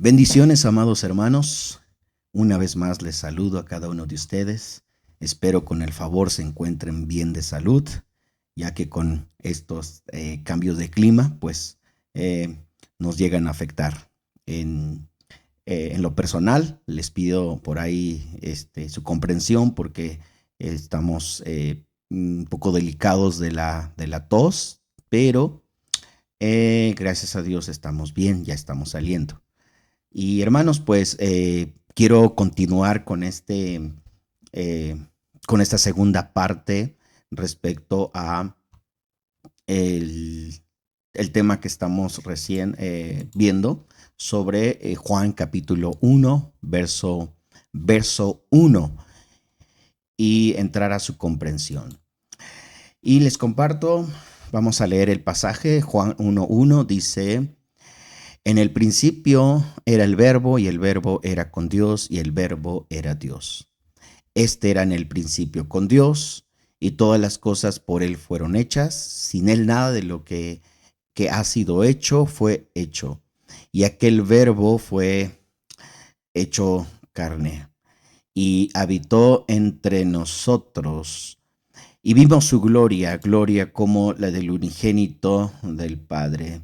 Bendiciones, amados hermanos. Una vez más les saludo a cada uno de ustedes. Espero con el favor se encuentren bien de salud, ya que con estos cambios de clima, pues nos llegan a afectar. En, en lo personal, les pido por ahí su comprensión porque estamos un poco delicados de la tos, pero gracias a Dios estamos bien, ya estamos saliendo. Y hermanos, pues quiero continuar eh, con esta segunda parte respecto a el, el tema que estamos recién viendo sobre Juan capítulo 1, verso 1 y entrar a su comprensión. Y les comparto, vamos a leer el pasaje. Juan 1:1 dice: en el principio era el verbo, y el verbo era con Dios, y el verbo era Dios. Este era en el principio con Dios, y todas las cosas por él fueron hechas. Sin él nada de lo que ha sido hecho fue hecho. Y aquel verbo fue hecho carne, y habitó entre nosotros, y vimos su gloria, gloria como la del unigénito del Padre,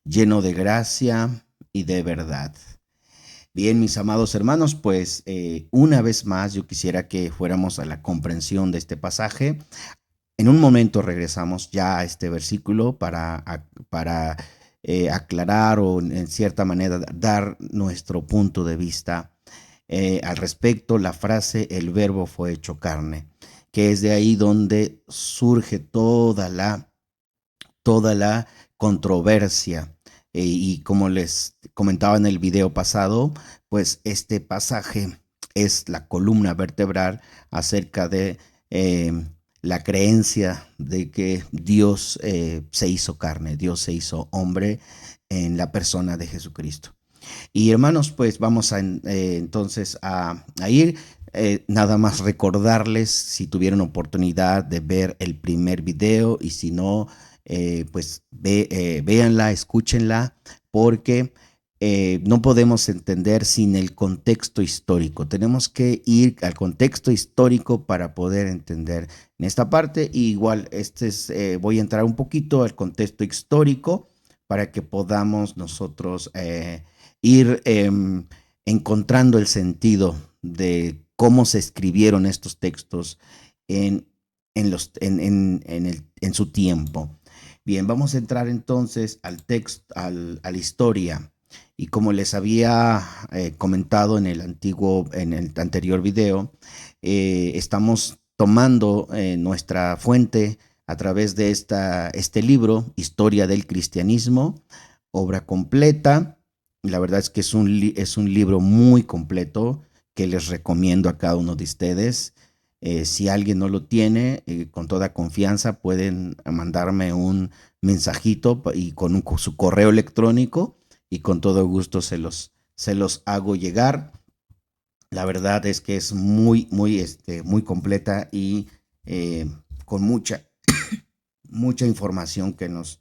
lleno de gracia y de verdad. Bien, mis amados hermanos, pues una vez más yo quisiera que fuéramos a la comprensión de este pasaje. En un momento regresamos ya a este versículo para aclarar o en cierta manera dar nuestro punto de vista al respecto. La frase el verbo fue hecho carne, que es de ahí donde surge toda la controversia. Y como les comentaba en el video pasado, pues este pasaje es la columna vertebral acerca de la creencia de que Dios se hizo carne, Dios se hizo hombre en la persona de Jesucristo. Y hermanos, pues vamos entonces a ir. Nada más recordarles, si tuvieron oportunidad de ver el primer video, y si no, pues véanla, escúchenla, porque no podemos entender sin el contexto histórico. Tenemos que ir al contexto histórico para poder entender en esta parte. Y igual, voy a entrar un poquito al contexto histórico para que podamos nosotros ir encontrando el sentido de cómo se escribieron estos textos en, en su tiempo. Bien, vamos a entrar entonces al texto, a la historia. Y como les había comentado en el anterior video, estamos tomando nuestra fuente a través de este libro, Historia del Cristianismo, obra completa. La verdad es que es un libro muy completo que les recomiendo a cada uno de ustedes. Si alguien no lo tiene, con toda confianza pueden mandarme un mensajito y con su correo electrónico, y con todo gusto se los hago llegar. La verdad es que es muy completa y con mucha información que nos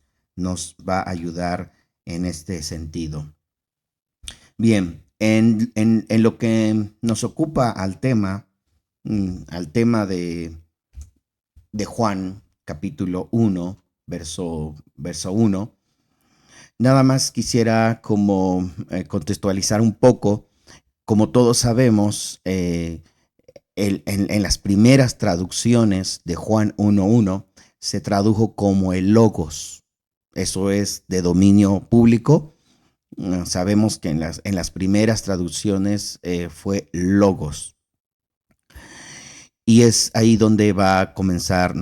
va a ayudar en este sentido. Bien, en lo que nos ocupa al tema de Juan, capítulo 1, verso 1, nada más quisiera como contextualizar un poco. Como todos sabemos, en las primeras traducciones de Juan 1:1 se tradujo como el Logos. Eso es de dominio público. Sabemos que en las primeras traducciones fue Logos. Y es ahí donde va a comenzar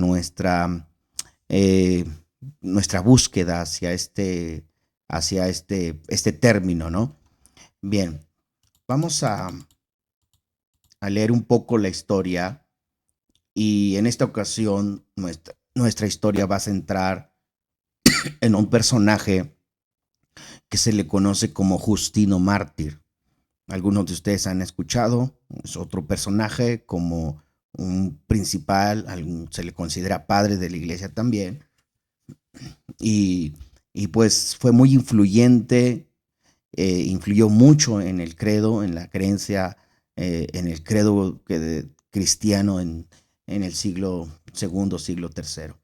eh, nuestra búsqueda hacia este término, ¿no? Bien, vamos a leer un poco la historia, y en esta ocasión nuestra historia va a centrar en un personaje que se le conoce como Justino Mártir. Algunos de ustedes han escuchado, es otro personaje como un principal, se le considera padre de la iglesia también, y, y pues fue muy influyente influyó mucho en el credo, en la creencia, en el credo cristiano en el siglo segundo, siglo tercero.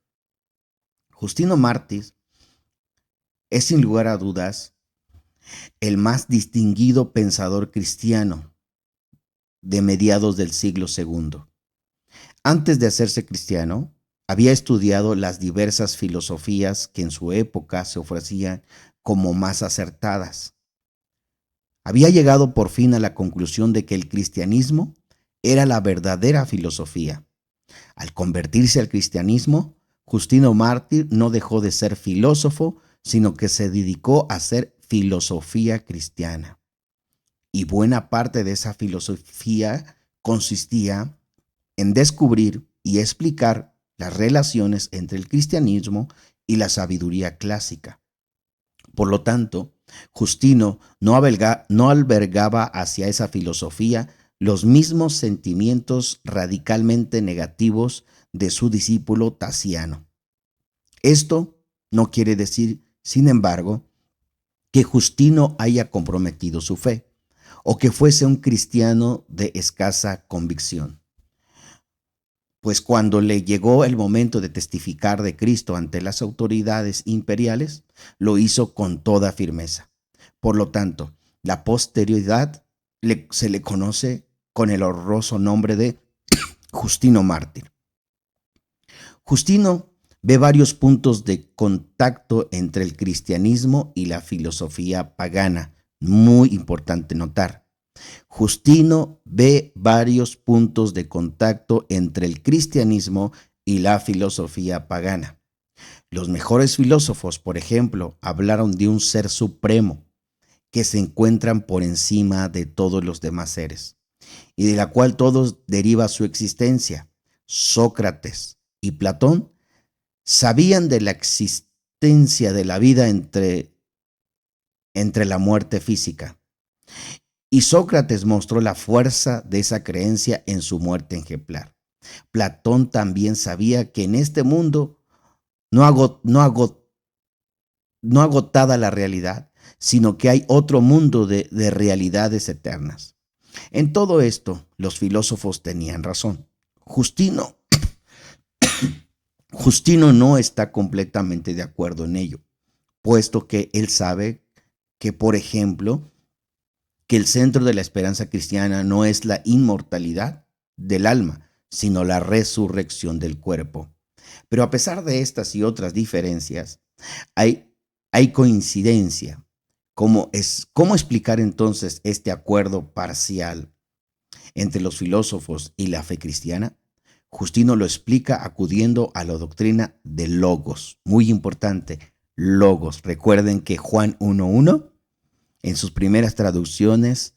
Justino Mártir es sin lugar a dudas el más distinguido pensador cristiano de mediados del siglo segundo. Antes de hacerse cristiano, había estudiado las diversas filosofías que en su época se ofrecían como más acertadas. Había llegado por fin a la conclusión de que el cristianismo era la verdadera filosofía. Al convertirse al cristianismo, Justino Mártir no dejó de ser filósofo, sino que se dedicó a hacer filosofía cristiana. Y buena parte de esa filosofía consistía en descubrir y explicar las relaciones entre el cristianismo y la sabiduría clásica. Por lo tanto, Justino no albergaba hacia esa filosofía los mismos sentimientos radicalmente negativos de su discípulo Tasiano. Esto no quiere decir, sin embargo, que Justino haya comprometido su fe o que fuese un cristiano de escasa convicción. Pues cuando le llegó el momento de testificar de Cristo ante las autoridades imperiales, lo hizo con toda firmeza. Por lo tanto, la posterioridad se le conoce con el horroroso nombre de Justino Mártir. Justino ve varios puntos de contacto entre el cristianismo y la filosofía pagana. Muy importante notar. Justino ve varios puntos de contacto entre el cristianismo y la filosofía pagana. Los mejores filósofos, por ejemplo, hablaron de un ser supremo que se encuentran por encima de todos los demás seres y de la cual todos deriva su existencia. Sócrates y Platón sabían de la existencia de la vida entre la muerte física. Y Sócrates mostró la fuerza de esa creencia en su muerte ejemplar. Platón también sabía que en este mundo no agotada la realidad, sino que hay otro mundo de realidades eternas. En todo esto, los filósofos tenían razón. Justino no está completamente de acuerdo en ello, puesto que él sabe que, por ejemplo, que el centro de la esperanza cristiana no es la inmortalidad del alma, sino la resurrección del cuerpo. Pero a pesar de estas y otras diferencias, hay coincidencia. ¿Cómo explicar entonces este acuerdo parcial entre los filósofos y la fe cristiana? Justino lo explica acudiendo a la doctrina de Logos. Muy importante, Logos. Recuerden que Juan 1:1 en sus primeras traducciones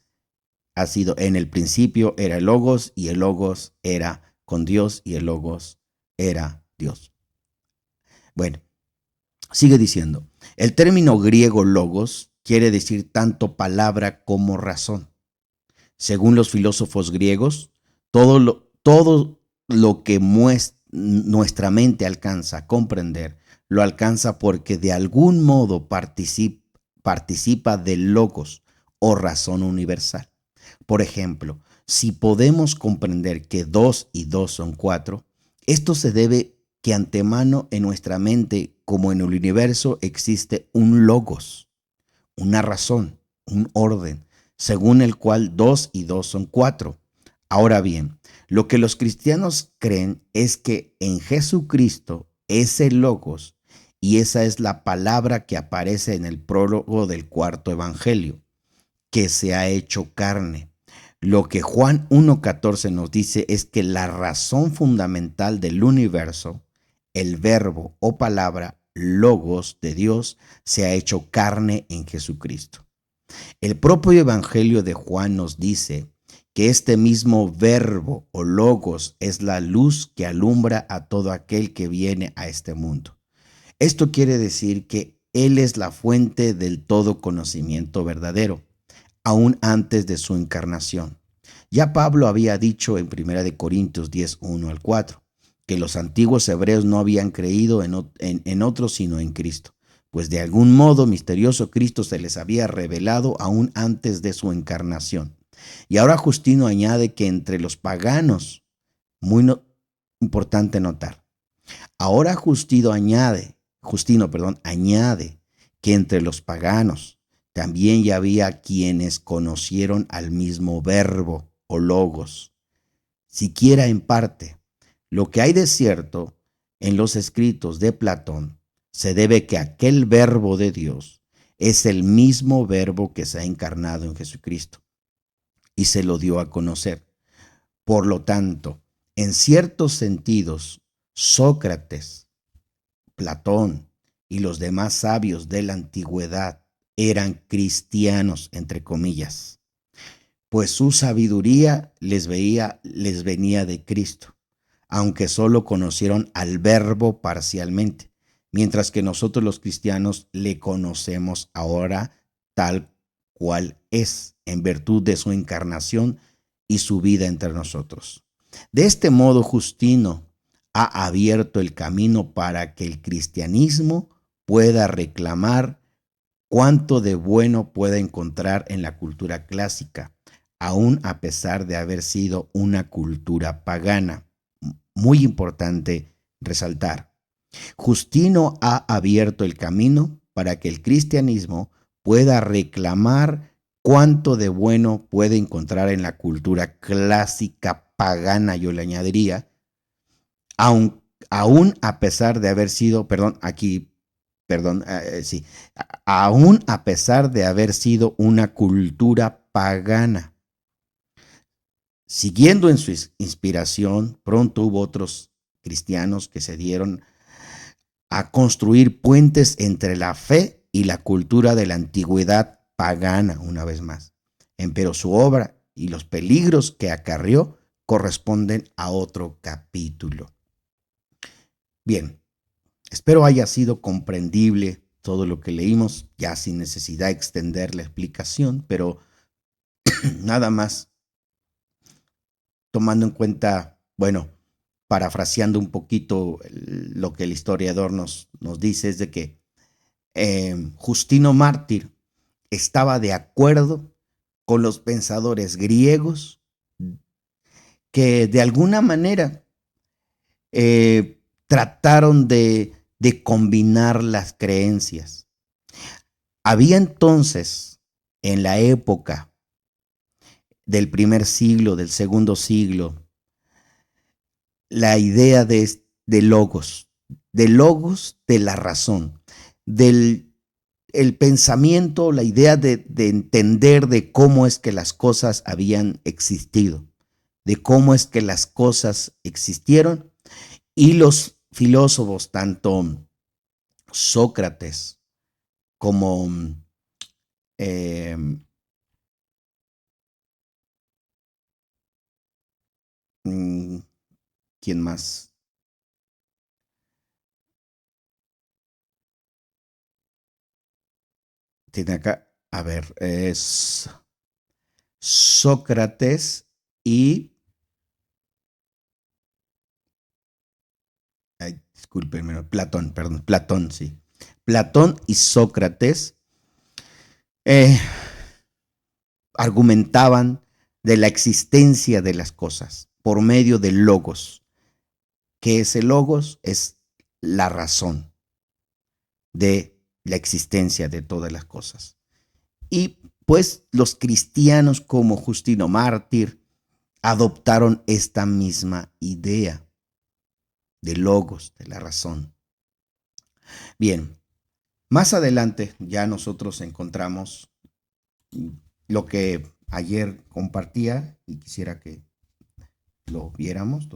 ha sido: en el principio era el Logos y el Logos era con Dios y el Logos era Dios. Bueno, sigue diciendo, el término griego Logos quiere decir tanto palabra como razón. Según los filósofos griegos, todo lo que nuestra mente alcanza a comprender, lo alcanza porque de algún modo participa del logos o razón universal. Por ejemplo, si podemos comprender que 2 y 2 son 4, esto se debe que antemano en nuestra mente, como en el universo, existe un logos, una razón, un orden, según el cual 2 y 2 son 4. Ahora bien, lo que los cristianos creen es que en Jesucristo es el logos, y esa es la palabra que aparece en el prólogo del cuarto evangelio, que se ha hecho carne. Lo que Juan 1:14 nos dice es que la razón fundamental del universo, el verbo o palabra logos de Dios, se ha hecho carne en Jesucristo. El propio evangelio de Juan nos dice que este mismo verbo o logos es la luz que alumbra a todo aquel que viene a este mundo. Esto quiere decir que Él es la fuente del todo conocimiento verdadero, aún antes de su encarnación. Ya Pablo había dicho en 1 Corintios 10:1-4, que los antiguos hebreos no habían creído en otro sino en Cristo. pues de algún modo misterioso Cristo se les había revelado aún antes de su encarnación. Y ahora Justino añade que entre los paganos, muy importante notar, ahora Justino añade que entre los paganos también ya había quienes conocieron al mismo verbo o logos, siquiera en parte. Lo que hay de cierto en los escritos de Platón se debe que aquel verbo de Dios es el mismo verbo que se ha encarnado en Jesucristo y se lo dio a conocer. Por lo tanto, en ciertos sentidos, Sócrates, Platón y los demás sabios de la antigüedad eran cristianos, entre comillas, pues su sabiduría les venía de Cristo, aunque solo conocieron al verbo parcialmente, mientras que nosotros los cristianos le conocemos ahora tal cual es, en virtud de su encarnación y su vida entre nosotros. De este modo, Justino ha abierto el camino para que el cristianismo pueda reclamar cuánto de bueno puede encontrar en la cultura clásica, aun a pesar de haber sido una cultura pagana. Muy importante resaltar. Justino ha abierto el camino para que el cristianismo pueda reclamar cuánto de bueno puede encontrar en la cultura clásica pagana, yo le añadiría, aún a pesar de haber sido, sí, aún a pesar de haber sido una cultura pagana. Siguiendo en su inspiración, pronto hubo otros cristianos que se dieron a construir puentes entre la fe y la cultura de la antigüedad pagana, una vez más. Empero su obra y los peligros que acarrió corresponden a otro capítulo. Bien, espero haya sido comprendible todo lo que leímos, ya sin necesidad de extender la explicación, pero nada más tomando en cuenta, bueno, parafraseando un poquito lo que el historiador nos dice, es de que Justino Mártir estaba de acuerdo con los pensadores griegos que de alguna manera trataron de combinar las creencias. Había entonces, en la época del primer siglo, del segundo siglo, la idea de logos de la razón, del el pensamiento, la idea de entender de cómo es que las cosas habían existido, de cómo es que las cosas existieron, y los filósofos, tanto Sócrates como eh, ¿quién más? Tiene acá, a ver, es Sócrates y, ay, discúlpenme, Platón, sí. Platón y Sócrates eh, argumentaban de la existencia de las cosas por medio del logos, que ese logos es la razón de la existencia de todas las cosas. Y pues los cristianos como Justino Mártir adoptaron esta misma idea de logos, de la razón. Bien, más adelante ya nosotros encontramos lo que ayer compartía y quisiera que lo viéramos.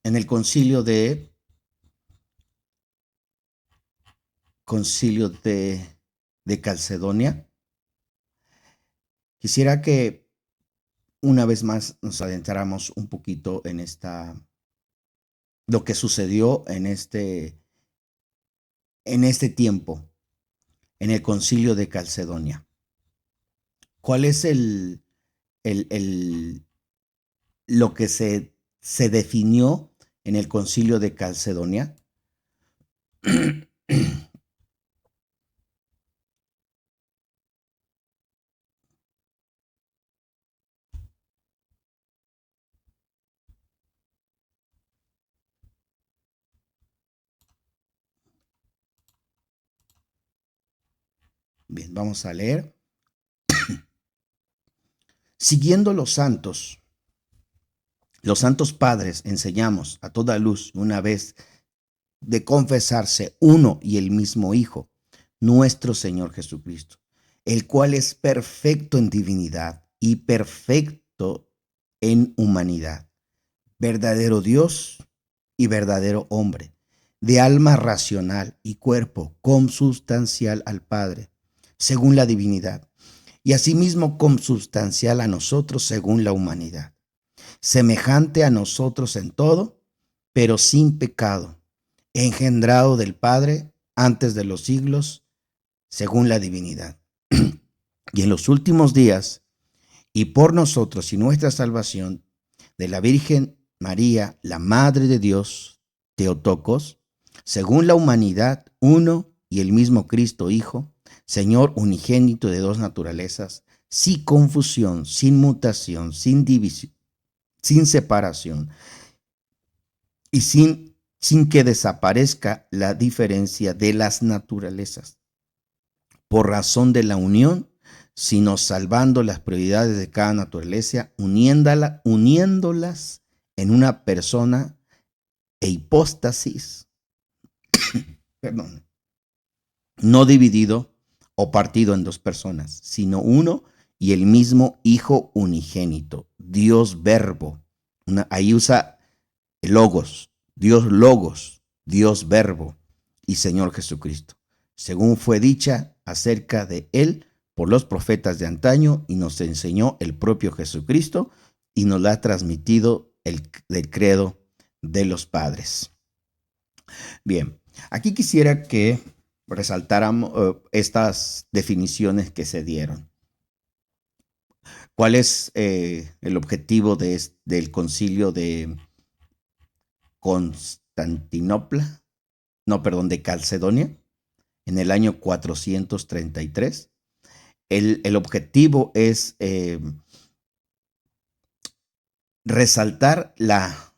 En el concilio de Calcedonia, quisiera que una vez más nos adentráramos un poquito en lo que sucedió en este tiempo, en el concilio de Calcedonia. ¿Cuál es lo que se definió en el concilio de Calcedonia. Bien, vamos a leer. Siguiendo los santos padres, enseñamos a toda luz una vez de confesarse uno y el mismo Hijo, nuestro Señor Jesucristo, el cual es perfecto en divinidad y perfecto en humanidad, verdadero Dios y verdadero hombre, de alma racional y cuerpo consubstancial al Padre, según la divinidad, y asimismo consubstancial a nosotros según la humanidad, semejante a nosotros en todo, pero sin pecado, engendrado del Padre antes de los siglos, según la divinidad. Y en los últimos días, y por nosotros y nuestra salvación, de la Virgen María, la Madre de Dios, Teotocos, según la humanidad, uno y el mismo Cristo Hijo, Señor unigénito de dos naturalezas, sin confusión, sin mutación, sin división, sin separación, y sin que desaparezca la diferencia de las naturalezas, por razón de la unión, sino salvando las prioridades de cada naturaleza, uniéndolas en una persona e hipóstasis, perdón, no dividido o partido en dos personas, sino uno y el mismo Hijo unigénito, Dios Verbo. Ahí usa Logos, Dios Verbo y Señor Jesucristo, según fue dicha acerca de él por los profetas de antaño, y nos enseñó el propio Jesucristo y nos la ha transmitido del credo de los padres. Bien, aquí quisiera que resaltáramos estas definiciones que se dieron. ¿Cuál es el objetivo del concilio de Constantinopla? No, perdón, de Calcedonia, en el año 433. El objetivo es resaltar la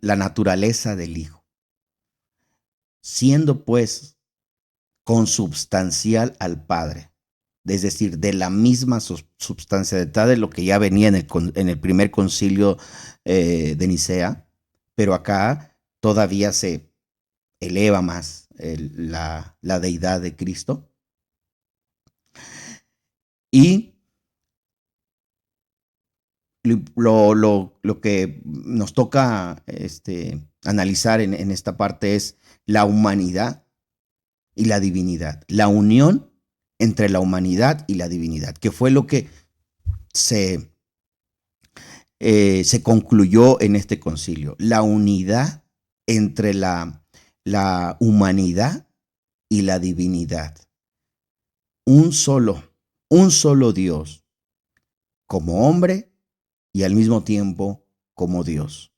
naturaleza del Hijo, siendo pues consubstancial al Padre, es decir, de la misma substancia de lo que ya venía en el primer concilio de Nicea, pero acá todavía se eleva más la deidad de Cristo. Y lo que nos toca analizar en esta parte es la humanidad y la divinidad, la unión entre la humanidad y la divinidad, que fue lo que se concluyó en este concilio, la unidad entre la humanidad y la divinidad. Un solo Dios, como hombre y al mismo tiempo como Dios.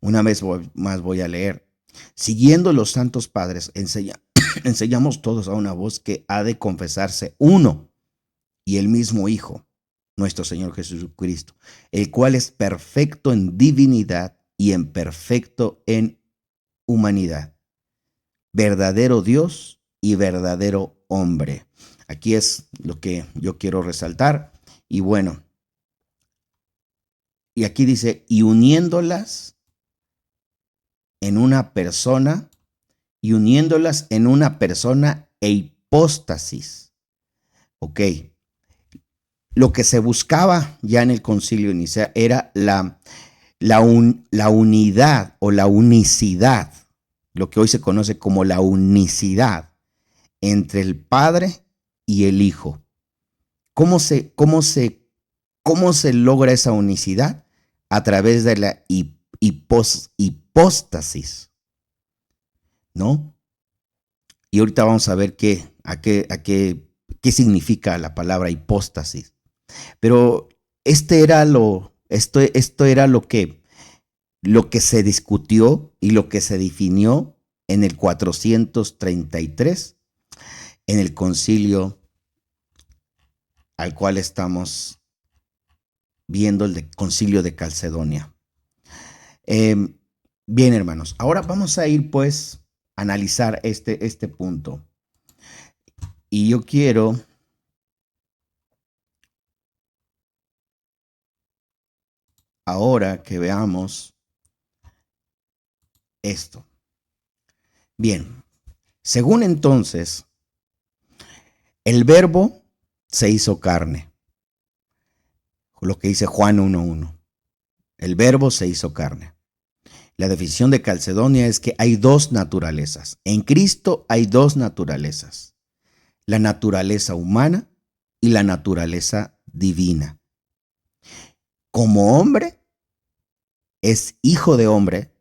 Una vez más voy a leer. Siguiendo los santos padres, enseñamos todos a una voz que ha de confesarse uno y el mismo Hijo, nuestro Señor Jesucristo, el cual es perfecto en divinidad y en perfecto en humanidad, verdadero Dios y verdadero hombre. Aquí es lo que yo quiero resaltar. Y bueno, y aquí dice, y uniéndolas en una persona, e hipóstasis. Ok. Lo que se buscaba ya en el concilio de Nicea era la unidad o la unicidad, lo que hoy se conoce como la unicidad entre el Padre y el Hijo. ¿Cómo se logra esa unicidad? A través de la hipóstasis, ¿no? Y ahorita vamos a ver qué significa la palabra hipóstasis. Pero esto era lo que lo que se discutió y lo que se definió en el 433, en el concilio al cual estamos viendo, el concilio de Calcedonia. Bien, hermanos, ahora vamos a ir pues a analizar este punto. Y yo quiero ahora que veamos esto. Bien, según entonces, el verbo se hizo carne. Lo que dice Juan 1:1. El verbo se hizo carne. La definición de Calcedonia es que hay dos naturalezas. En Cristo hay dos naturalezas. La naturaleza humana y la naturaleza divina. Como hombre, es hijo de hombre,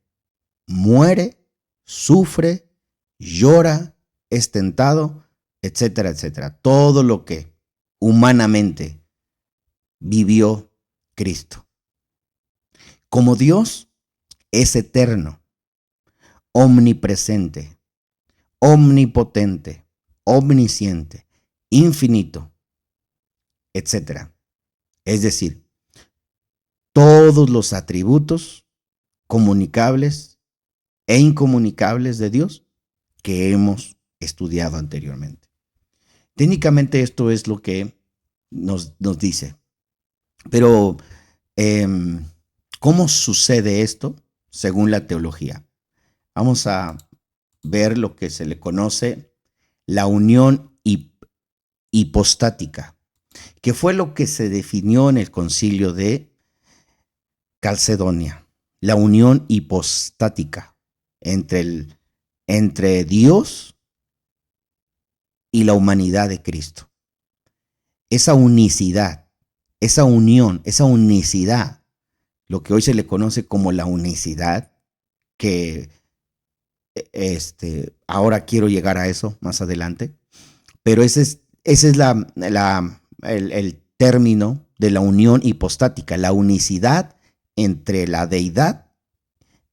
muere, sufre, llora, es tentado, etcétera, etcétera. Todo lo que humanamente vivió Cristo. Como Dios, es eterno, omnipresente, omnipotente, omnisciente, infinito, etcétera. Es decir, todos los atributos comunicables e incomunicables de Dios que hemos estudiado anteriormente. Técnicamente esto es lo que nos dice. Pero, ¿cómo sucede esto según la teología? Vamos a ver lo que se le conoce la unión hipostática, que fue lo que se definió en el concilio de Calcedonia, la unión hipostática entre Dios y la humanidad de Cristo. Esa unicidad, esa unión, esa unicidad, lo que hoy se le conoce como la unicidad, que ahora quiero llegar a eso más adelante, pero ese es el término de la unión hipostática, la unicidad entre la deidad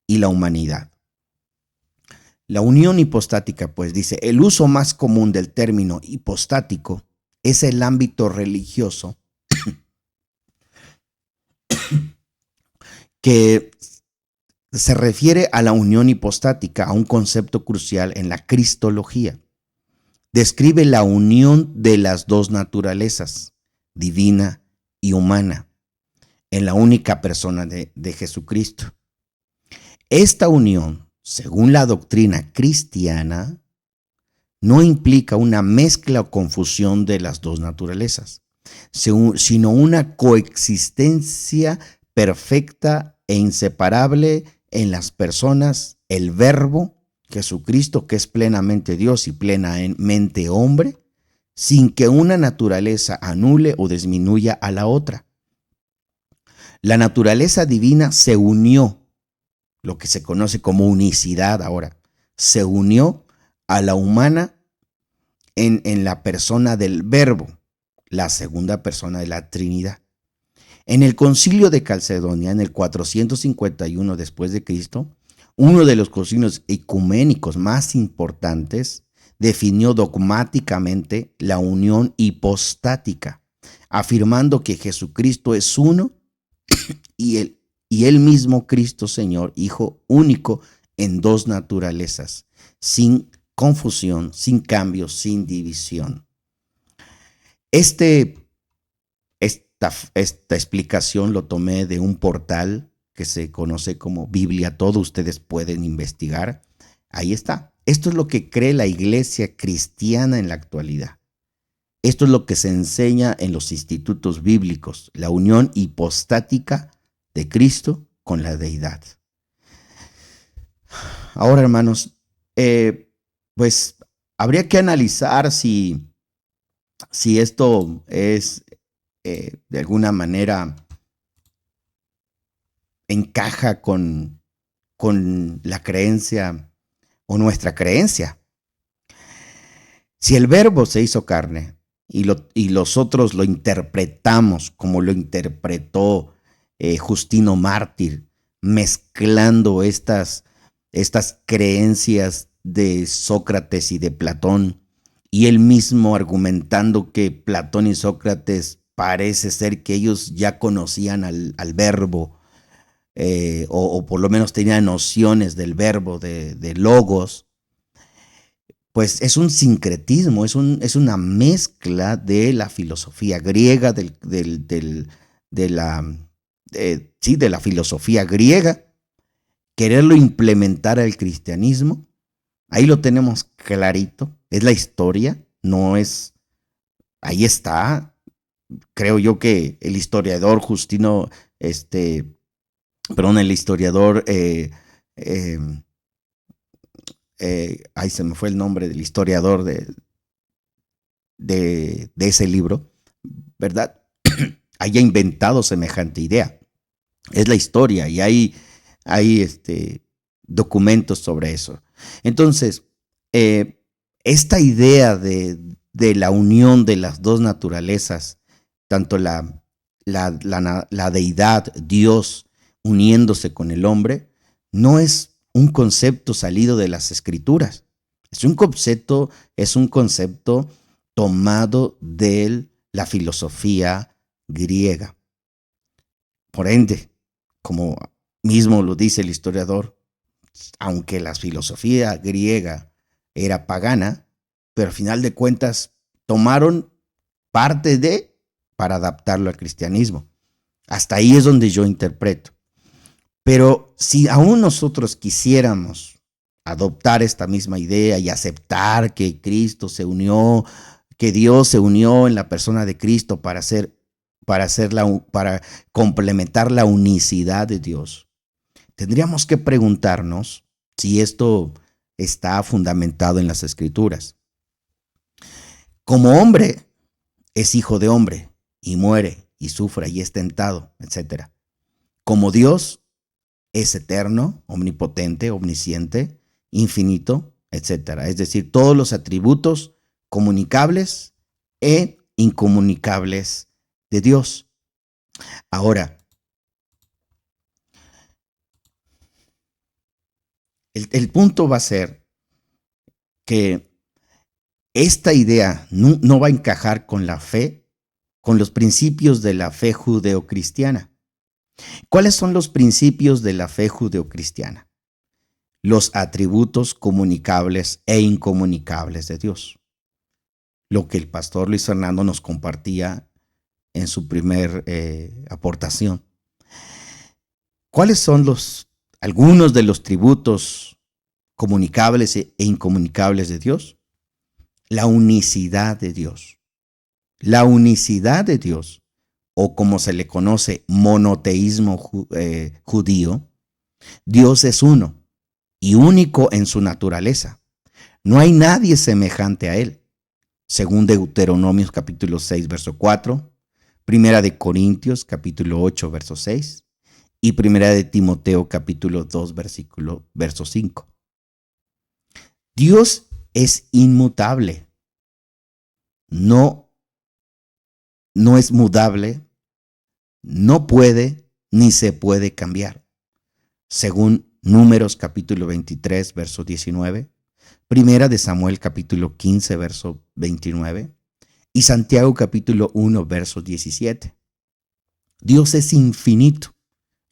y la humanidad. La unión hipostática, pues dice, el uso más común del término hipostático es el ámbito religioso que se refiere a la unión hipostática, a un concepto crucial en la cristología. Describe la unión de las dos naturalezas, divina y humana, en la única persona de Jesucristo. Esta unión, según la doctrina cristiana, no implica una mezcla o confusión de las dos naturalezas, sino una coexistencia perfecta e inseparable en las personas, el Verbo, Jesucristo, que es plenamente Dios y plenamente hombre, sin que una naturaleza anule o disminuya a la otra. La naturaleza divina se unió, lo que se conoce como unicidad ahora, se unió a la humana en la persona del Verbo, la segunda persona de la Trinidad. En el concilio de Calcedonia, en el 451 después de Cristo, uno de los concilios ecuménicos más importantes definió dogmáticamente la unión hipostática, afirmando que Jesucristo es uno y él mismo, Cristo Señor, Hijo único en dos naturalezas, sin confusión, sin cambio, sin división. Esta explicación lo tomé de un portal que se conoce como Biblia Todo. Ustedes pueden investigar. Ahí está. Esto es lo que cree la iglesia cristiana en la actualidad. Esto es lo que se enseña en los institutos bíblicos, la unión hipostática de Cristo con la deidad. Ahora, hermanos, pues habría que analizar si esto es de alguna manera encaja con la creencia o nuestra creencia. Si el Verbo se hizo carne y nosotros lo interpretamos como lo interpretó Justino Mártir mezclando estas creencias de Sócrates y de Platón, y él mismo argumentando que Platón y Sócrates parece ser que ellos ya conocían al verbo, o por lo menos tenían nociones del verbo, de logos. Pues es un sincretismo, es una mezcla de la filosofía griega, de la filosofía griega, quererlo implementar al cristianismo. Ahí lo tenemos clarito, es la historia, no es, ahí está. Creo yo que el historiador Justino, el historiador, ahí se me fue el nombre del historiador de ese libro, ¿verdad? Haya inventado semejante idea. Es la historia y hay documentos sobre eso. Entonces, esta idea de la unión de las dos naturalezas, tanto la deidad, Dios, uniéndose con el hombre, no es un concepto salido de las escrituras. Es un concepto tomado de la filosofía griega. Por ende, como mismo lo dice el historiador, aunque la filosofía griega era pagana, pero al final de cuentas tomaron parte para adaptarlo al cristianismo. Hasta ahí es donde yo interpreto. Pero si aún nosotros quisiéramos adoptar esta misma idea y aceptar que Cristo se unió, que Dios se unió en la persona de Cristo para complementar la unicidad de Dios, tendríamos que preguntarnos si esto está fundamentado en las Escrituras. Como hombre, es hijo de hombre y muere y sufre y es tentado, etc. Como Dios, es eterno, omnipotente, omnisciente, infinito, etc. Es decir, todos los atributos comunicables e incomunicables de Dios. Ahora, el punto va a ser que esta idea no va a encajar con la fe, con los principios de la fe judeocristiana. ¿Cuáles son los principios de la fe judeocristiana? Los atributos comunicables e incomunicables de Dios. Lo que el pastor Luis Fernando nos compartía en su primer aportación. ¿Cuáles son algunos de los atributos comunicables e incomunicables de Dios? La unicidad de Dios. La unicidad de Dios, o como se le conoce, monoteísmo judío, Dios es uno y único en su naturaleza. No hay nadie semejante a él. Según Deuteronomios capítulo 6, verso 4, Primera de Corintios capítulo 8, verso 6 y Primera de Timoteo capítulo 2, verso 5. Dios es inmutable. No es mudable, no puede ni se puede cambiar. Según Números capítulo 23, verso 19, Primera de Samuel capítulo 15, verso 29 y Santiago capítulo 1, verso 17. Dios es infinito,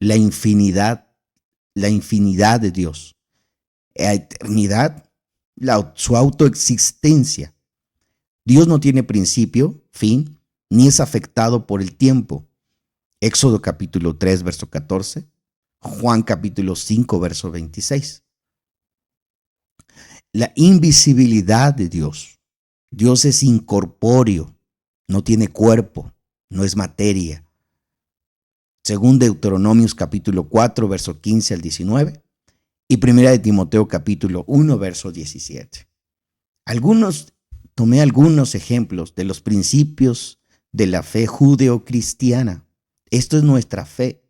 la infinidad de Dios, la eternidad, su autoexistencia. Dios no tiene principio, fin, ni es afectado por el tiempo. Éxodo capítulo 3, verso 14, Juan capítulo 5, verso 26. La invisibilidad de Dios. Dios es incorpóreo, no tiene cuerpo, no es materia. Según Deuteronomios capítulo 4, verso 15 al 19 y Primera de Timoteo capítulo 1, verso 17. Tomé algunos ejemplos de los principios de la fe judeocristiana. Esto es nuestra fe.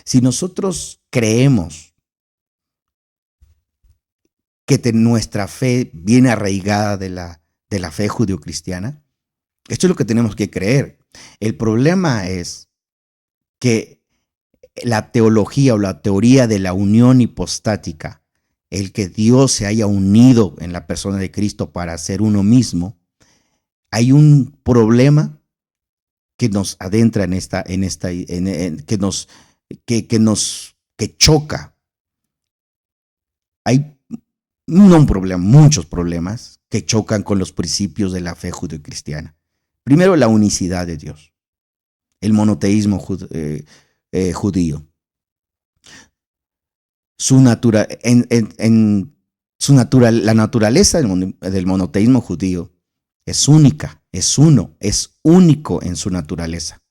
Si nosotros creemos que nuestra fe viene arraigada de la fe judeocristiana, esto es lo que tenemos que creer. El problema es que la teología o la teoría de la unión hipostática, el que Dios se haya unido en la persona de Cristo para ser uno mismo, hay un problema que nos adentra que choca. Hay no un problema, muchos problemas que chocan con los principios de la fe judeocristiana. Primero, la unicidad de Dios, el monoteísmo judío. La naturaleza del monoteísmo judío es única, es uno, es único en su naturaleza.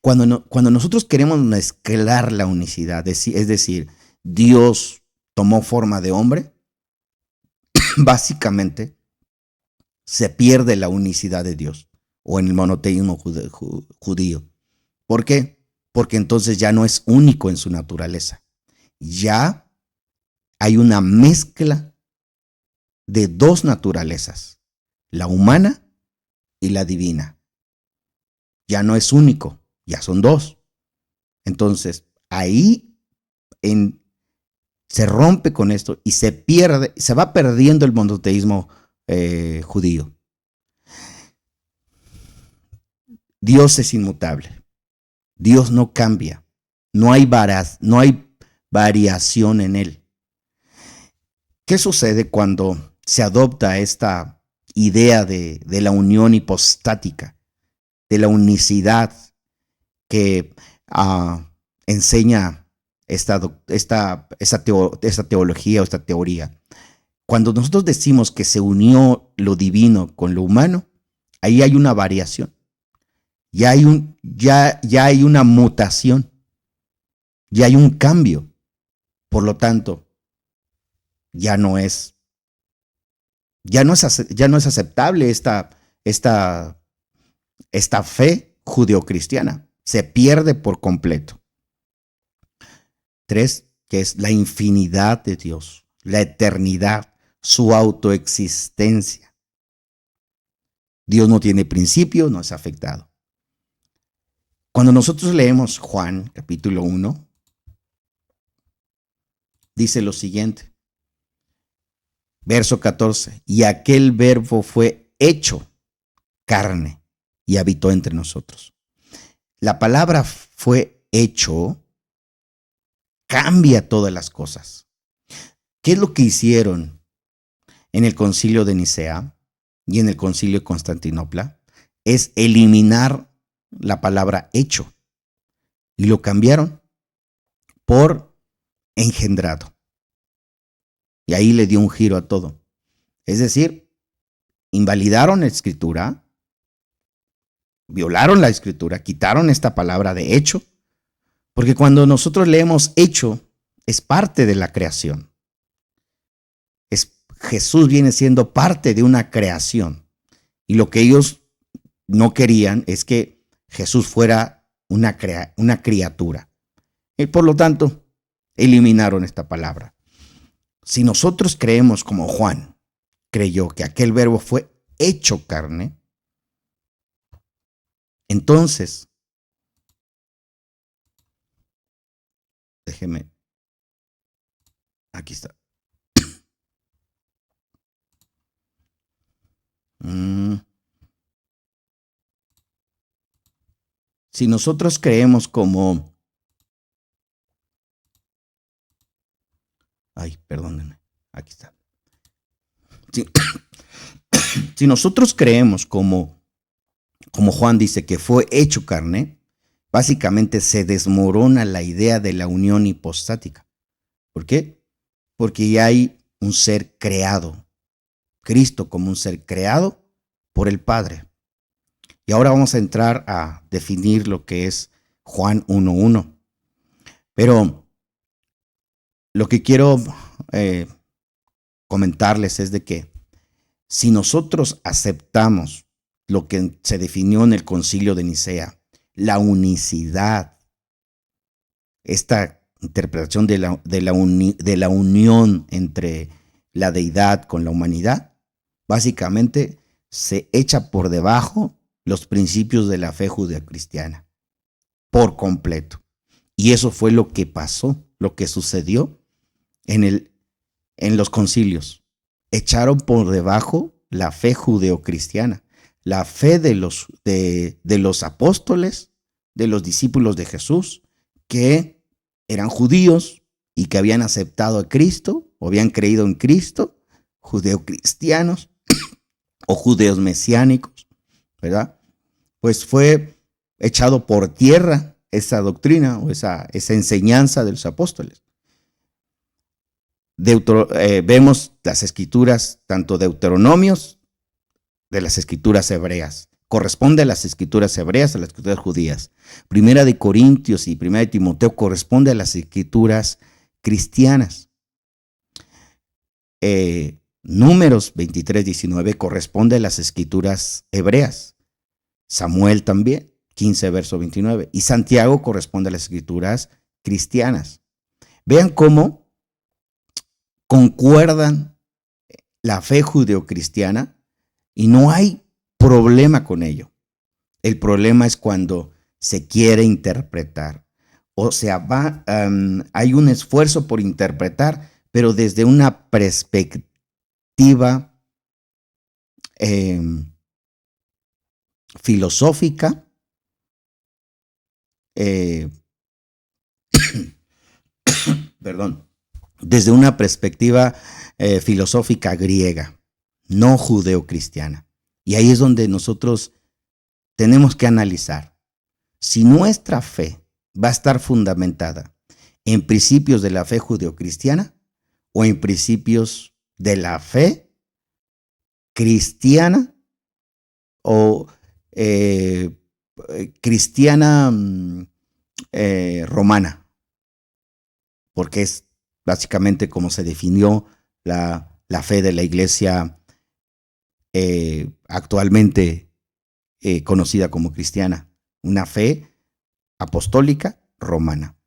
Cuando nosotros queremos mezclar la unicidad, es decir, Dios tomó forma de hombre, básicamente se pierde la unicidad de Dios o en el monoteísmo judío. ¿Por qué? Porque entonces ya no es único en su naturaleza. Ya hay una mezcla de dos naturalezas, la humana y la divina. Ya no es único, ya son dos. Entonces, ahí se rompe con esto y se va perdiendo el monoteísmo judío. Dios es inmutable. Dios no cambia. No hay variación en él. ¿Qué sucede cuando se adopta esta idea de la unión hipostática, de la unicidad que enseña esta teología o esta teoría? Cuando nosotros decimos que se unió lo divino con lo humano, ahí hay una variación. Ya hay una mutación, ya hay un cambio. Por lo tanto, ya no es aceptable esta fe judeocristiana. Se pierde por completo. 3, que es la infinidad de Dios, la eternidad, su autoexistencia. Dios no tiene principio, no es afectado. Cuando nosotros leemos Juan, capítulo 1, dice lo siguiente, verso 14, y aquel verbo fue hecho carne y habitó entre nosotros. La palabra fue hecho cambia todas las cosas. ¿Qué es lo que hicieron en el concilio de Nicea y en el concilio de Constantinopla? Es eliminar la palabra hecho y lo cambiaron por engendrado. Y ahí le dio un giro a todo. Es decir, invalidaron la escritura, violaron la escritura, quitaron esta palabra de hecho, porque cuando nosotros leemos hecho, es parte de la creación. Jesús viene siendo parte de una creación. Y lo que ellos no querían es que Jesús fuera una criatura. Y por lo tanto, eliminaron esta palabra. Si nosotros creemos como Juan creyó que aquel verbo fue hecho carne, entonces, déjeme, aquí está. Si nosotros creemos como... Ay, perdónenme, aquí está. Si nosotros creemos como Juan dice que fue hecho carne, básicamente se desmorona la idea de la unión hipostática. ¿Por qué? Porque ya hay un ser creado, Cristo como un ser creado por el Padre. Y ahora vamos a entrar a definir lo que es Juan 1:1. Pero lo que quiero comentarles es de que si nosotros aceptamos lo que se definió en el concilio de Nicea, la unicidad, esta interpretación de la unión entre la deidad con la humanidad, básicamente se echa por debajo los principios de la fe judeocristiana, por completo. Y eso fue lo que pasó, lo que sucedió en los concilios. Echaron por debajo la fe judeocristiana, la fe de los apóstoles, de los discípulos de Jesús, que eran judíos y que habían aceptado a Cristo o habían creído en Cristo, judeocristianos o judeos mesiánicos, ¿verdad? Pues fue echado por tierra esa doctrina o esa enseñanza de los apóstoles. Vemos las escrituras, tanto deuteronomios de las escrituras hebreas. Corresponde a las escrituras hebreas, a las escrituras judías. Primera de Corintios y Primera de Timoteo corresponde a las escrituras cristianas. Números 23, 19 corresponde a las escrituras hebreas. Samuel también, 15, verso 29. Y Santiago corresponde a las escrituras cristianas. Vean cómo concuerdan la fe judeocristiana y no hay problema con ello. El problema es cuando se quiere interpretar. O sea, hay un esfuerzo por interpretar, pero desde una perspectiva filosófica, perdón, desde una perspectiva filosófica griega, no judeocristiana. Y ahí es donde nosotros tenemos que analizar si nuestra fe va a estar fundamentada en principios de la fe judeocristiana o en principios de la fe cristiana o cristiana romana, porque es básicamente como se definió la fe de la iglesia actualmente conocida como cristiana, una fe apostólica romana.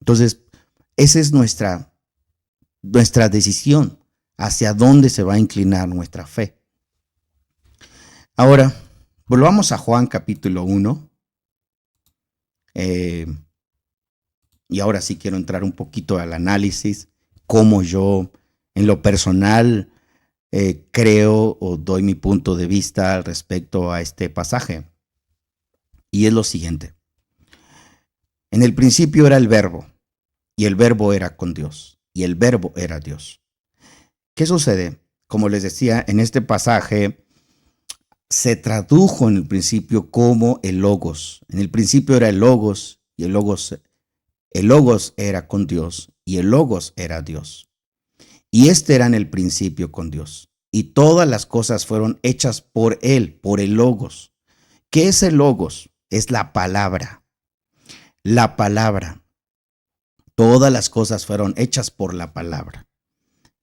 Entonces, esa es nuestra decisión hacia dónde se va a inclinar nuestra fe. Ahora, volvamos a Juan capítulo 1. Y ahora sí quiero entrar un poquito al análisis, cómo yo en lo personal creo o doy mi punto de vista al respecto a este pasaje. Y es lo siguiente. En el principio era el verbo, y el verbo era con Dios, y el verbo era Dios. ¿Qué sucede? Como les decía, en este pasaje se tradujo en el principio como el Logos. En el principio era el Logos, y el Logos era con Dios, y el Logos era Dios. Y este era en el principio con Dios. Y todas las cosas fueron hechas por Él, por el Logos. ¿Qué es el Logos? Es la palabra. La palabra. Todas las cosas fueron hechas por la palabra.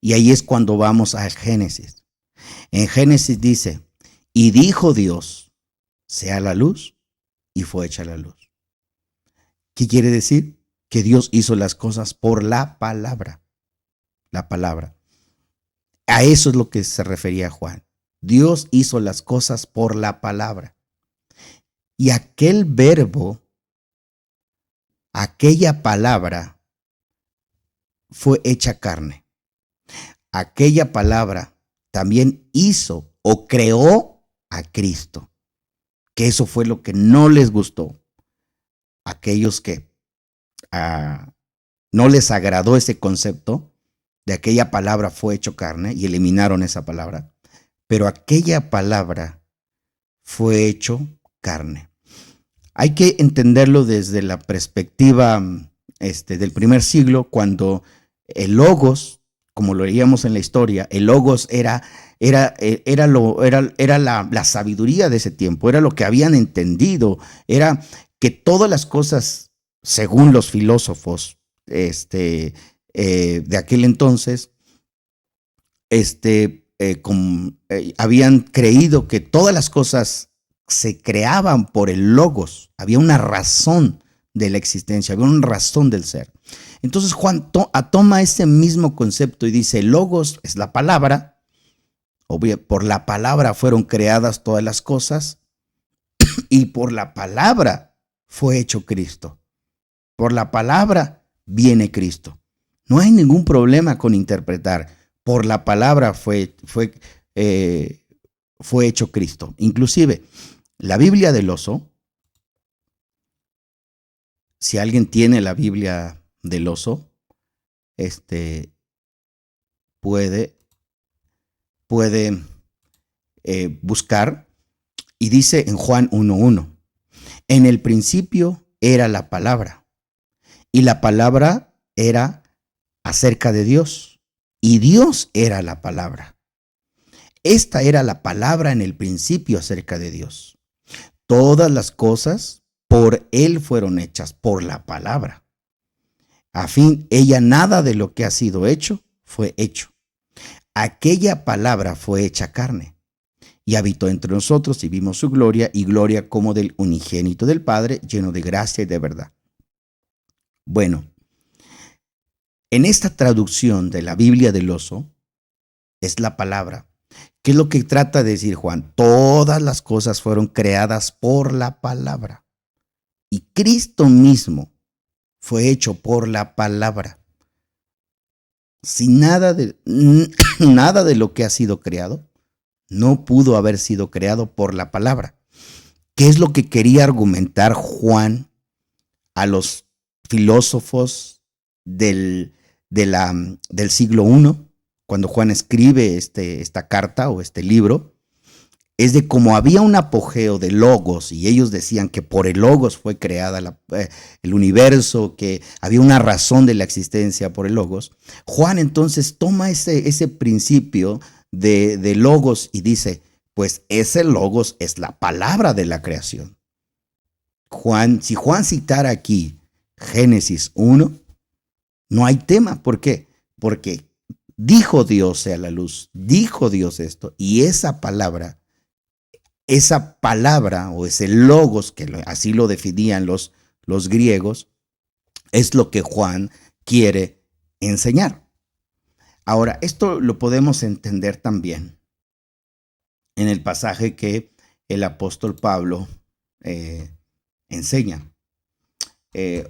Y ahí es cuando vamos a Génesis. En Génesis dice, y dijo Dios, sea la luz, y fue hecha la luz. ¿Qué quiere decir? Que Dios hizo las cosas por la palabra. La palabra. A eso es lo que se refería Juan. Dios hizo las cosas por la palabra. Y aquel verbo, aquella palabra, fue hecha carne. Aquella palabra también hizo o creó a Cristo. Que eso fue lo que no les gustó. Aquellos que no les agradó ese concepto de aquella palabra fue hecho carne y eliminaron esa palabra. Pero aquella palabra fue hecho carne. Hay que entenderlo desde la perspectiva del primer siglo, cuando el Logos, como lo leíamos en la historia, el Logos era la sabiduría de ese tiempo, era lo que habían entendido, era que todas las cosas, según los filósofos de aquel entonces, habían creído que todas las cosas se creaban por el Logos. Había una razón de la existencia, había una razón del ser. Entonces Juan toma ese mismo concepto y dice, Logos es la palabra, por la palabra fueron creadas todas las cosas y por la palabra fue hecho Cristo. Por la palabra viene Cristo. No hay ningún problema con interpretar. Por la palabra fue hecho Cristo. Inclusive, la Biblia del oso, si alguien tiene la Biblia del oso, puede buscar, y dice en Juan 1:1, en el principio era la palabra, y la palabra era acerca de Dios, y Dios era la palabra. Esta era la palabra en el principio acerca de Dios. Todas las cosas por Él fueron hechas, por la palabra. A fin, ella nada de lo que ha sido hecho fue hecho. Aquella palabra fue hecha carne y habitó entre nosotros y vimos su gloria, y gloria como del unigénito del Padre, lleno de gracia y de verdad. Bueno, en esta traducción de la Biblia del oso es la palabra. ¿Qué es lo que trata de decir Juan? Todas las cosas fueron creadas por la palabra. Y Cristo mismo fue hecho por la palabra. Sin nada de lo que ha sido creado, no pudo haber sido creado por la palabra. ¿Qué es lo que quería argumentar Juan a los filósofos del siglo I? Cuando Juan escribe esta carta o este libro, es de cómo había un apogeo de logos, y ellos decían que por el logos fue creada el universo, que había una razón de la existencia por el logos. Juan entonces toma ese principio de logos y dice, pues ese logos es la palabra de la creación. Si Juan citara aquí Génesis 1, no hay tema. ¿Por qué? Porque dijo Dios sea la luz, dijo Dios esto, y esa palabra o ese logos, que así lo definían los griegos, es lo que Juan quiere enseñar. Ahora, esto lo podemos entender también en el pasaje que el apóstol Pablo enseña,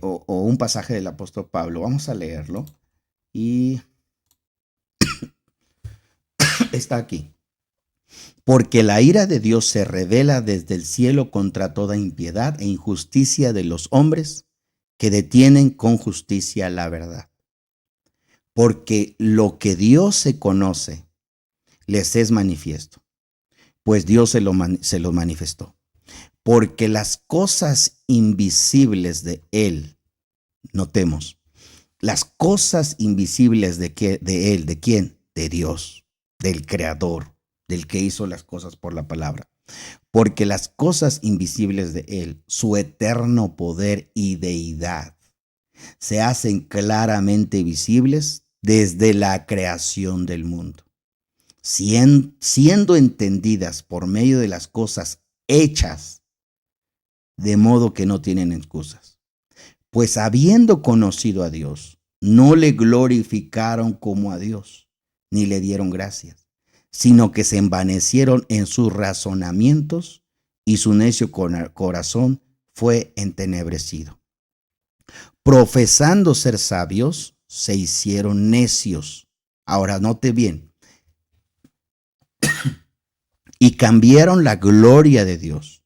o un pasaje del apóstol Pablo. Vamos a leerlo y está aquí. Porque la ira de Dios se revela desde el cielo contra toda impiedad e injusticia de los hombres que detienen con justicia la verdad. Porque lo que Dios se conoce les es manifiesto, pues Dios se lo manifestó. Porque las cosas invisibles de Él, notemos, las cosas invisibles de Él, ¿de quién? De Dios, del Creador, del que hizo las cosas por la palabra. Porque las cosas invisibles de Él, su eterno poder y deidad, se hacen claramente visibles desde la creación del mundo, siendo entendidas por medio de las cosas hechas, de modo que no tienen excusas. Pues habiendo conocido a Dios, no le glorificaron como a Dios, ni le dieron gracias, sino que se envanecieron en sus razonamientos, y su necio corazón fue entenebrecido. Profesando ser sabios, se hicieron necios. Ahora note bien. Y cambiaron la gloria de Dios,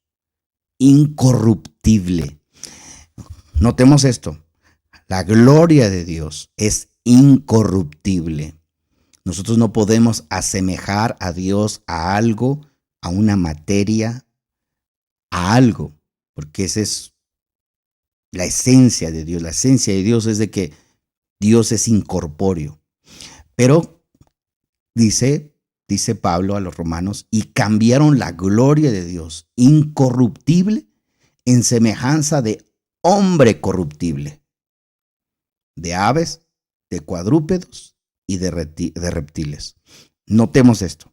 incorruptible. Notemos esto. La gloria de Dios es incorruptible. Nosotros no podemos asemejar a Dios a algo, a una materia, a algo, porque esa es la esencia de Dios. La esencia de Dios es de que Dios es incorpóreo. Pero dice Pablo a los romanos, y cambiaron la gloria de Dios, incorruptible, en semejanza de hombre corruptible, de aves, de cuadrúpedos y de reptiles. Notemos esto.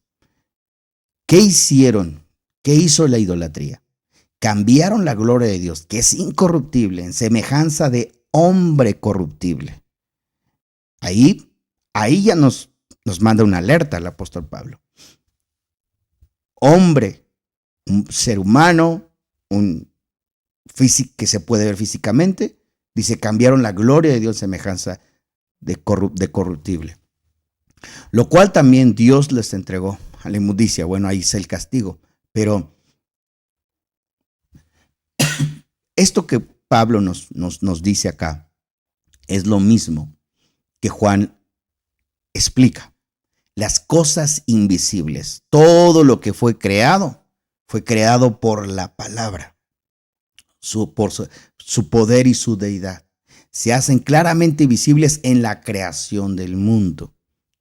¿Qué hicieron? ¿Qué hizo la idolatría? Cambiaron la gloria de Dios, que es incorruptible, en semejanza de hombre corruptible. Ahí ya nos manda una alerta el apóstol Pablo. Hombre, un ser humano, que se puede ver físicamente, Dice, cambiaron la gloria de Dios en semejanza de corruptible. Lo cual también Dios les entregó a la inmundicia. Bueno, ahí es el castigo. Pero esto que Pablo nos dice acá es lo mismo que Juan explica. Las cosas invisibles, todo lo que fue creado por la palabra, por su poder y su deidad. Se hacen claramente visibles en la creación del mundo.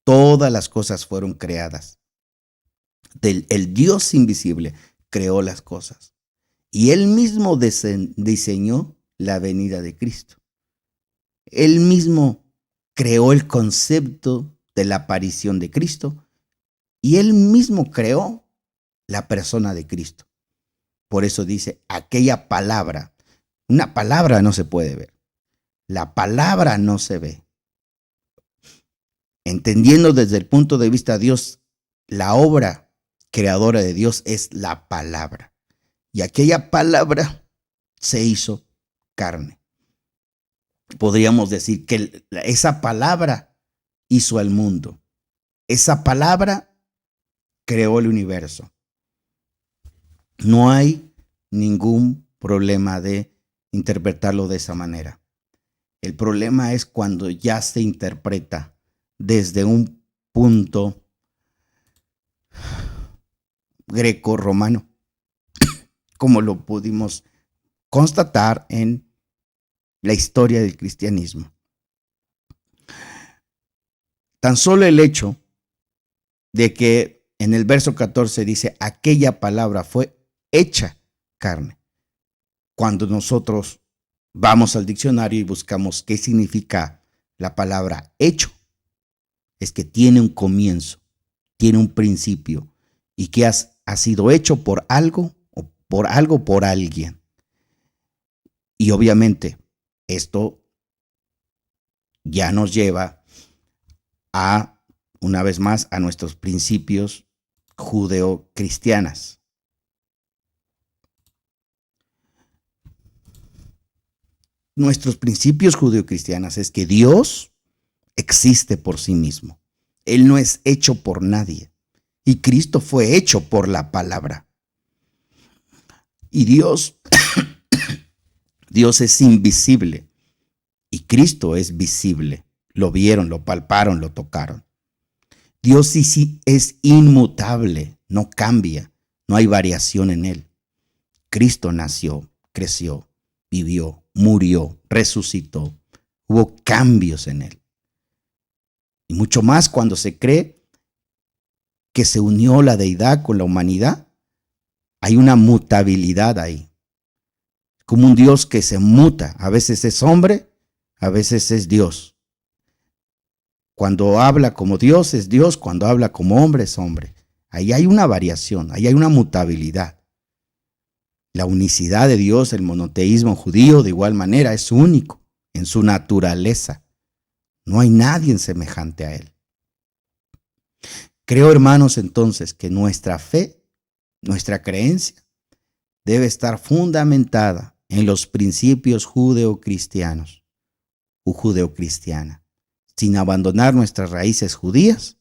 Todas las cosas fueron creadas. El Dios invisible creó las cosas. Y él mismo diseñó la venida de Cristo. Él mismo creó el concepto de la aparición de Cristo y él mismo creó la persona de Cristo. Por eso dice, aquella palabra, una palabra no se puede ver. La palabra no se ve. Entendiendo desde el punto de vista de Dios, la obra creadora de Dios es la palabra. Y aquella palabra se hizo carne. Podríamos decir que esa palabra hizo al mundo. Esa palabra creó el universo. No hay ningún problema de interpretarlo de esa manera. El problema es cuando ya se interpreta desde un punto greco-romano, como lo pudimos constatar en la historia del cristianismo. Tan solo el hecho de que en el verso 14 dice, aquella palabra fue hecha carne. Cuando nosotros vamos al diccionario y buscamos qué significa la palabra hecho, es que tiene un comienzo, tiene un principio y que ha sido hecho por algo o por alguien. Y obviamente esto ya nos lleva a, una vez más, a nuestros principios judeocristianas. Nuestros principios judeocristianos es que Dios existe por sí mismo. Él no es hecho por nadie. Y Cristo fue hecho por la palabra. Y Dios es invisible. Y Cristo es visible. Lo vieron, lo palparon, lo tocaron. Dios sí es inmutable, no cambia, no hay variación en él. Cristo nació, creció, vivió, murió, resucitó. Hubo cambios en él. Y mucho más cuando se cree que se unió la deidad con la humanidad. Hay una mutabilidad ahí. Como un Dios que se muta. A veces es hombre, a veces es Dios. Cuando habla como Dios es Dios, cuando habla como hombre es hombre. Ahí hay una variación, ahí hay una mutabilidad. La unicidad de Dios, el monoteísmo judío, de igual manera, es único en su naturaleza. No hay nadie semejante a él. Creo, hermanos, entonces, que nuestra fe, nuestra creencia, debe estar fundamentada en los principios judeocristianos o judeocristiana, sin abandonar nuestras raíces judías,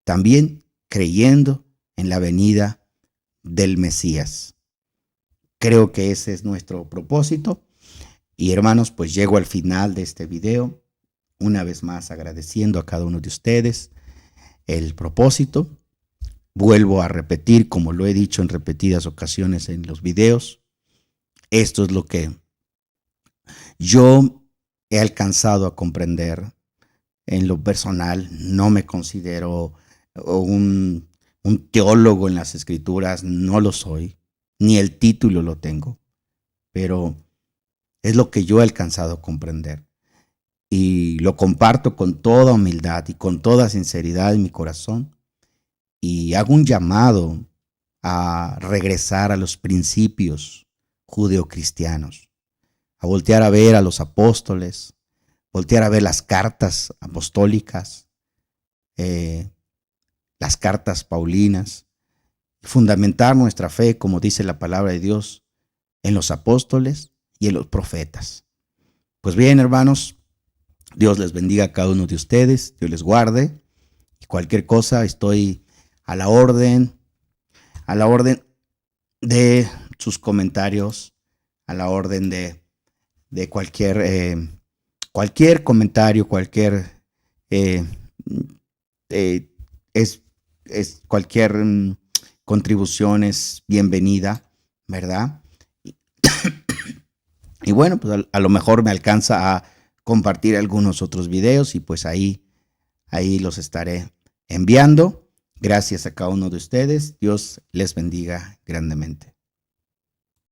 también creyendo en la venida del Mesías. Creo que ese es nuestro propósito. Y hermanos, pues llego al final de este video, una vez más agradeciendo a cada uno de ustedes el propósito. Vuelvo a repetir, como lo he dicho en repetidas ocasiones en los videos, esto es lo que yo he alcanzado a comprender en lo personal. No me considero un teólogo en las escrituras, no lo soy, ni el título lo tengo, pero es lo que yo he alcanzado a comprender. Y lo comparto con toda humildad y con toda sinceridad en mi corazón. Y hago un llamado a regresar a los principios judeocristianos, a voltear a ver a los apóstoles, voltear a ver las cartas apostólicas, las cartas paulinas, fundamentar nuestra fe, como dice la palabra de Dios, en los apóstoles y en los profetas. Pues bien, hermanos, Dios les bendiga a cada uno de ustedes, Dios les guarde. Y cualquier cosa, estoy a la orden de sus comentarios, a la orden de cualquier comentario, eh, eh, es, cualquier contribución es bienvenida, ¿verdad? Y bueno, pues a lo mejor me alcanza a compartir algunos otros videos y pues ahí los estaré enviando. Gracias a cada uno de ustedes. Dios les bendiga grandemente.